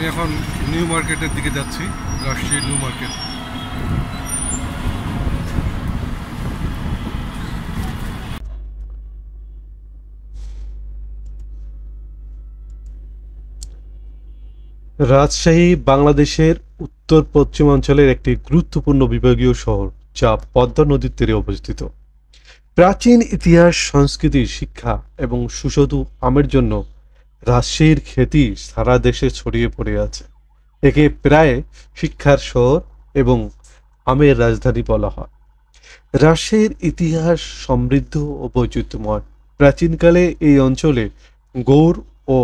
আমি এখন নিউ মার্কেটের দিকে যাচ্ছি, রাজশাহী নিউ মার্কেট। রাজশাহী বাংলাদেশের উত্তর পশ্চিমাঞ্চলের একটি গুরুত্বপূর্ণ বিভাগীয় শহর, যা পদ্মা নদীর তীরে অবস্থিত। প্রাচীন ইতিহাস, সংস্কৃতি, শিক্ষা এবং সুস্বাদু আমের জন্য রাজশাহীর খ্যাতি সারা দেশে ছড়িয়ে পড়ে আছে। একে প্রায় শিক্ষার শহর এবং আমের রাজধানী বলা হয়। রাজশাহীর ইতিহাস সমৃদ্ধ ও বৈচিত্র্যময়। প্রাচীনকালে এই অঞ্চলে গৌড় ও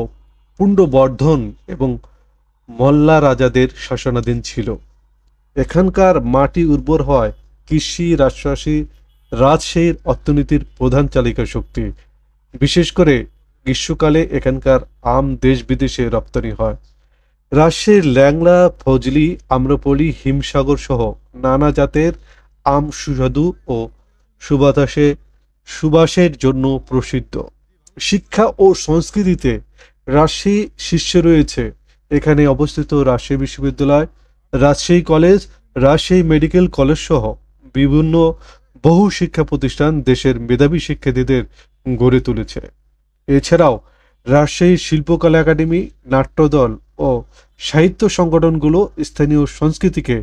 পুণ্ড্রবর্ধন এবং মল্লা রাজাদের শাসনাধীন ছিল। এখানকার মাটি উর্বর হয় কৃষি রাজশাহীর অর্থনীতির প্রধান চালিকা শক্তি। বিশেষ করে গ্রীষ্মকালে এখানকার আম দেশ বিদেশে রপ্তানি হয়। রাজশাহীর ল্যাংড়া, ফজলি, আম্রপলি, হিমসাগর সহ নানা জাতের আম সুস্বাদু ও সুবাসের জন্য প্রসিদ্ধ। শিক্ষা ও সংস্কৃতিতে রাজশাহী শীর্ষে রয়েছে। এখানে অবস্থিত রাজশাহী বিশ্ববিদ্যালয়, Rajshahi college, Rajshahi medical college সহ বিভিন্ন বহু শিক্ষা প্রতিষ্ঠান দেশের মেধাবী শিক্ষার্থীদের গড়ে তুলেছে। এছাড়াও রাজশাহী শিল্পকলা একাডেমি, নাট্যদল ও সাহিত্য সংগঠনগুলো স্থানীয় সংস্কৃতিকে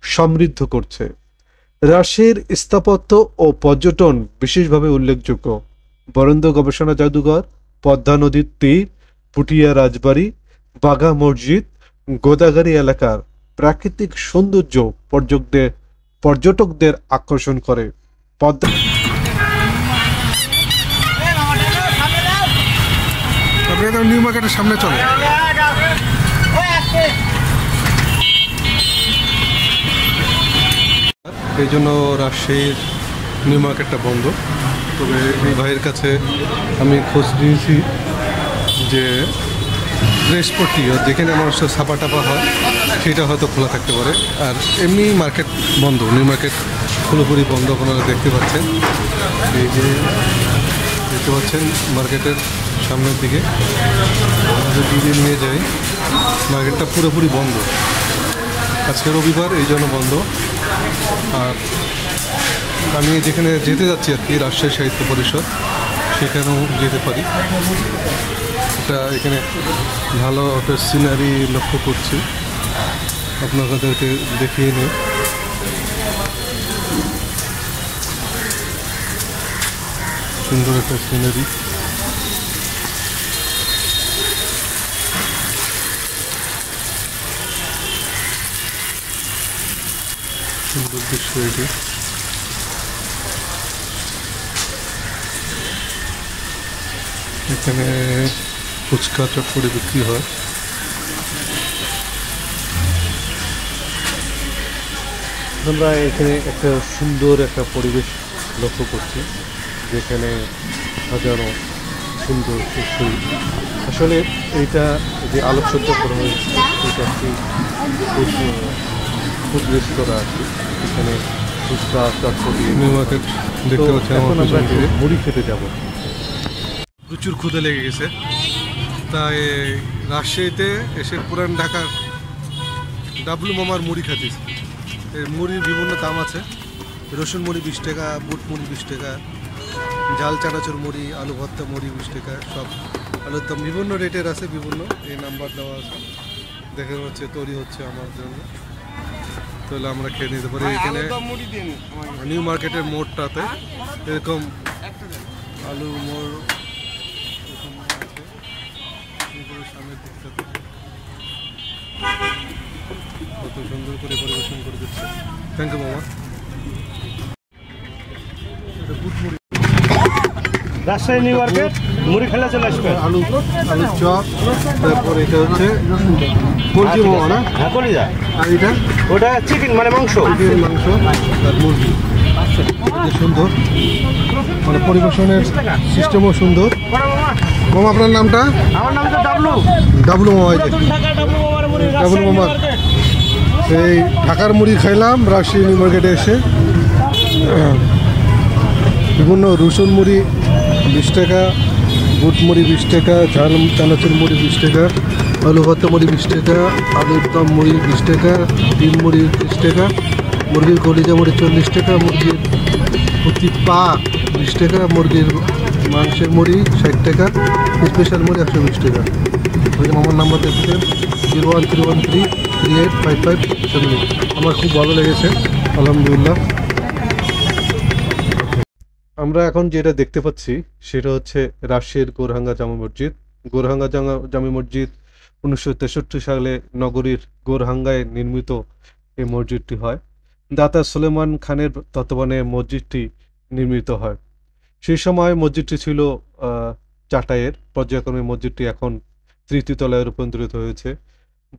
সমৃদ্ধ করছে। রাজশাহীর স্থাপত্য ও পর্যটন বিশেষভাবে উল্লেখযোগ্য। বরেন্দ্র গবেষণা জাদুঘর, পদ্মা নদীর তীর, পুটিয়া রাজবাড়ি, বাঘা মসজিদ, গোদাগাড়ি এলাকার প্রাকৃতিক সৌন্দর্য পর্যটকদের আকর্ষণ করে। নিউ মার্কেটের সামনে চলে। এই জন্য রাজশাহীর নিউ মার্কেটটা বন্ধ। তবে এই ভাইয়ের কাছে আমি খোঁজ নিয়েছি যে বৃহস্পতি যেখানে মানুষের ছাপা টাপা হয় সেটা হয়তো খোলা থাকতে পারে, আর এমনি মার্কেট বন্ধ। নিউ মার্কেট পুরোপুরি বন্ধ আপনারা দেখতে পাচ্ছেন। এই যে দেখতে পাচ্ছেন মার্কেটের সামনের দিকে যদি নিয়ে যাই, মার্কেটটা পুরোপুরি বন্ধ। আজকে রবিবার, এই জন্য বন্ধ। আর আমি যেখানে যেতে যাচ্ছি আর কি, রাজশাহী সাহিত্য পরিষদ, সেখানেও যেতে পারি। এটা এখানে ভালো একটা সিনারি লক্ষ্য করছি, আপনাদেরকে দেখিয়ে নিই। সুন্দর একটা সিনারি। সুন্দর দৃশ্য এটি। এখানে ফুচকা চটপটি বিক্রি হয়। আমরা এখানে একটা সুন্দর একটা পরিবেশ লক্ষ্য করছি, যেখানে সাজানো সুন্দর সুস্থই। আসলে এইটা যে আলোকসজ্জা করা হয়েছে, এটা একটি ফুড রেস্তোরাঁ আছে। এখানে ফুচকা চটপটি নিউ মার্কেট দেখতে পাচ্ছেন। এখন আমরা মুড়ি খেতে যাব। প্রচুর ক্ষুদে লেগে গেছে, তাই রাজশাহীতে এসে পুরান ঢাকার ডাবলু মামার মুড়ি খাচ্ছি। এর মুড়ির বিভিন্ন দাম আছে। রসুন মুড়ি 20 টাকা, বুট মুড়ি 20 টাকা, ঝাল চানাচুর মুড়ি, আলু ভর্তা মুড়ি 20 টাকা। সব আলুর দাম বিভিন্ন রেটের আছে, বিভিন্ন এই নাম্বার দেওয়া আছে। দেখা হচ্ছে তৈরি হচ্ছে আমার জন্য, তাহলে আমরা খেয়ে নিতে পারি। এখানে নিউ মার্কেটের মোড়টাতে এরকম আলুর মোড় সামনের দিকটাতে কত সুন্দর করে পরিবেশন করে দিচ্ছে। থ্যাংক ইউ মামা। রাজশাহী নিউ মার্কেট মুড়ি খেলে চলে আসবে। আলুর চপ, তারপর এটা হচ্ছে মুরগি মামা না? হ্যাঁ, কলিজা। আর এটা ওটা চিকেন মানে মাংস, মাংস আর মুরগি। সুন্দর, মানে পরিবেশনের সিস্টেমও সুন্দর। মামা আপনার নামটা? আমার নাম তো ডাবলু। ডাবলু মামা। ডাবলু মামা। এই ঢাকার মুড়ি খাইলাম রাজশাহী নিউ মার্কেটে এসে। বিভিন্ন রসুন মুড়ি 20 টাকা, বুট মুড়ি 20 টাকা, ঝাল চানাচুর মুড়ি 20 টাকা, আলু ভর্তা মুড়ি 20 টাকা, আলুর দম মুড়ি 20 টাকা, ডিম মুড়ি 30 টাকা, মুরগির কলিজা মুড়ি 40 টাকা, মুরগির প্রতি পা 20 টাকা, মুরগির মাংসের মুড়ি 60 টাকা, স্পেশাল মুড়ি 120 টাকা। ওই আমার নাম্বার দেখছেন 01313385578। আমার খুব ভালো লেগেছে, আলহামদুলিল্লাহ। আমরা এখন যেটা দেখতে পাচ্ছি সেটা হচ্ছে রাজশাহীর গোরহাঙ্গা জামে মসজিদ। গোরহাঙ্গা জামে মসজিদ 1963 সালে নগরীর গোরহাঙ্গায় নির্মিত এই মসজিদটি হয়। দাতা সুলেমান খানের তত্ত্বাবধানে মসজিদটি নির্মিত হয়। সেই সময় মসজিদটি ছিল চাটাইয়ের, পর্যায়ক্রমে মসজিদটি এখন 3য় তলায় রূপান্তরিত হয়েছে।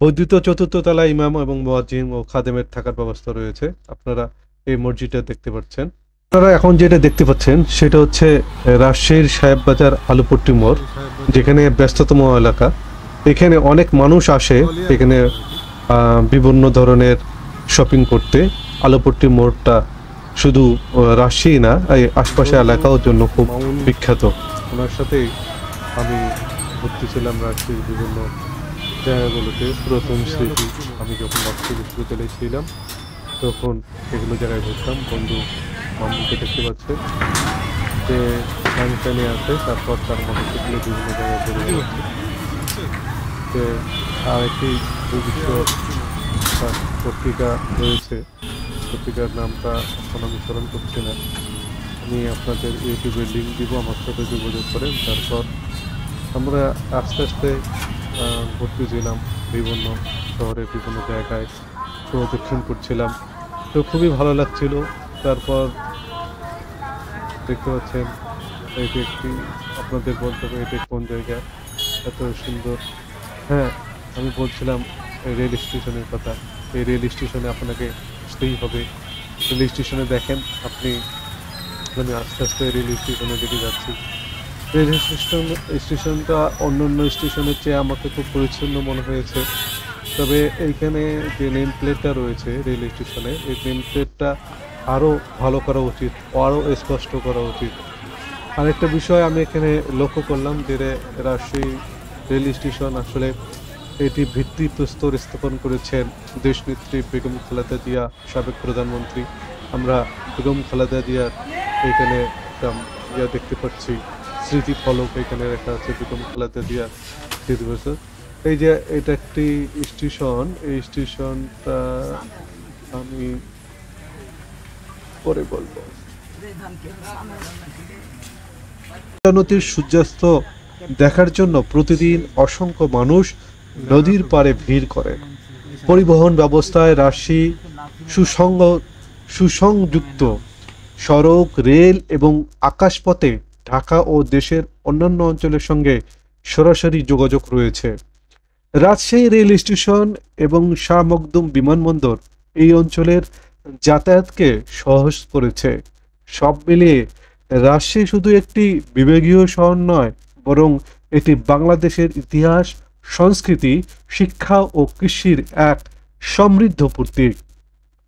বর্ধিত 4র্থ তলায় ইমাম এবং মুয়াজ্জিন ও খাদেমের থাকার ব্যবস্থা রয়েছে। আপনারা এই মসজিদটা দেখতে পাচ্ছেন। আপনারা এখন যেটা দেখতে পাচ্ছেন সেটা হচ্ছে রাজশাহীর সাহেববাজার আলুপট্টি মোড়, যেখানে ব্যস্ততম এলাকা। এখানে অনেক মানুষ আসে এখানে বিভিন্ন ধরনের শপিং করতে। আলুপট্টি মোড়টা শুধু রাজশাহী না, এই আশপাশে এলাকার জন্য খুব বিখ্যাত। ওনার সাথেই আমি ঘুরতেছিলাম রাজশাহীর বিভিন্ন জায়গাগুলোতে। পুরাতন স্মৃতি, আমি যখন রাজশাহী বিশ্ববিদ্যালয়ে ছিলাম তখন এগুলো জায়গায় ঘুরতাম। বন্ধু মামুকে দেখতে পাচ্ছে যে গাড়ি আছে, তারপর তার মোটরসাইকেলে বিভিন্ন জায়গায় ঘুরে যাচ্ছে। আর একটি দুর্ভিক্ষ পত্রিকা রয়েছে, পত্রিকার নামটা এখন আমি স্মরণ করছি না। আমি আপনাদের ইউটিউবে লিঙ্ক দিব, আমার সাথে যোগাযোগ করেন। তারপর আমরা আস্তে আস্তে ঘুরতেছিলাম বিভিন্ন শহরের বিভিন্ন জায়গায়, প্রদক্ষিণ করছিলাম, তো খুবই ভালো লাগছিল। তারপর দেখতে পাচ্ছেন এটি একটি, আপনাদের বলতে হবে এটি কোন জায়গা, এত সুন্দর। হ্যাঁ, আমি বলছিলাম রেল স্টেশনের কথা। এই রেল স্টেশনে আপনাকে আসতেই হবে। রেল স্টেশনে দেখেন আপনি, আমি আস্তে আস্তে রেল স্টেশনের দিকে যাচ্ছি। রেল স্টেশনটা অন্যান্য স্টেশনের চেয়ে আমাকে খুব পরিচ্ছন্ন মনে হয়েছে। তবে এইখানে যে নেম প্লেটটা রয়েছে রেল স্টেশনে, এই নেম প্লেটটা আরও ভালো করা উচিত, আরও স্পষ্ট করা উচিত। আরেকটা বিষয় আমি এখানে লক্ষ্য করলাম যে রাজশাহী রেল স্টেশন আসলে এটি ভিত্তিপ্রস্তর স্থাপন করেছেন দেশনেত্রী বেগম খালেদা জিয়া, সাবেক প্রধানমন্ত্রী। আমরা বেগম খালেদা জিয়ার এখানে একটা দেখতে পাচ্ছি, স্মৃতি ফলক এখানে রাখা আছে বেগম খালেদা জিয়ার স্মৃতি। এই যে এটা একটি স্টেশন, এই স্টেশনটা আমি পরে বলবো। নদীর সূর্যাস্ত দেখার জন্য প্রতিদিন অসংখ্য মানুষ নদীর পাড়ে ভিড় করে। পরিবহন ব্যবস্থায় রাজশাহী সুসংযুক্ত। সড়ক, রেল এবং আকাশপথে ঢাকা ও দেশের অন্যান্য অঞ্চলের সঙ্গে সরাসরি যোগাযোগ রয়েছে। রাজশাহী রেল স্টেশন এবং শাহ মখদুম বিমানবন্দর এই অঞ্চলের যাতায়াতকে সহজ করেছে। সব মিলিয়ে রাজশাহী শুধু একটি বিভাগীয় শহর নয়, বরং এটি বাংলাদেশের ইতিহাস, সংস্কৃতি, শিক্ষা ও কৃষির এক সমৃদ্ধ প্রতীক।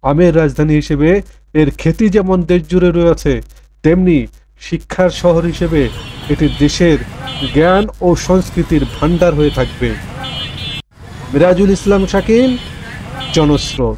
আমের রাজধানী হিসেবে এর খ্যাতি যেমন দেশ জুড়ে রয়েছে, তেমনি শিক্ষার শহর হিসেবে এটি দেশের জ্ঞান ও সংস্কৃতির ভাণ্ডার হয়ে থাকবে। মিরাজুল ইসলাম শাকিল, জনস্রোত।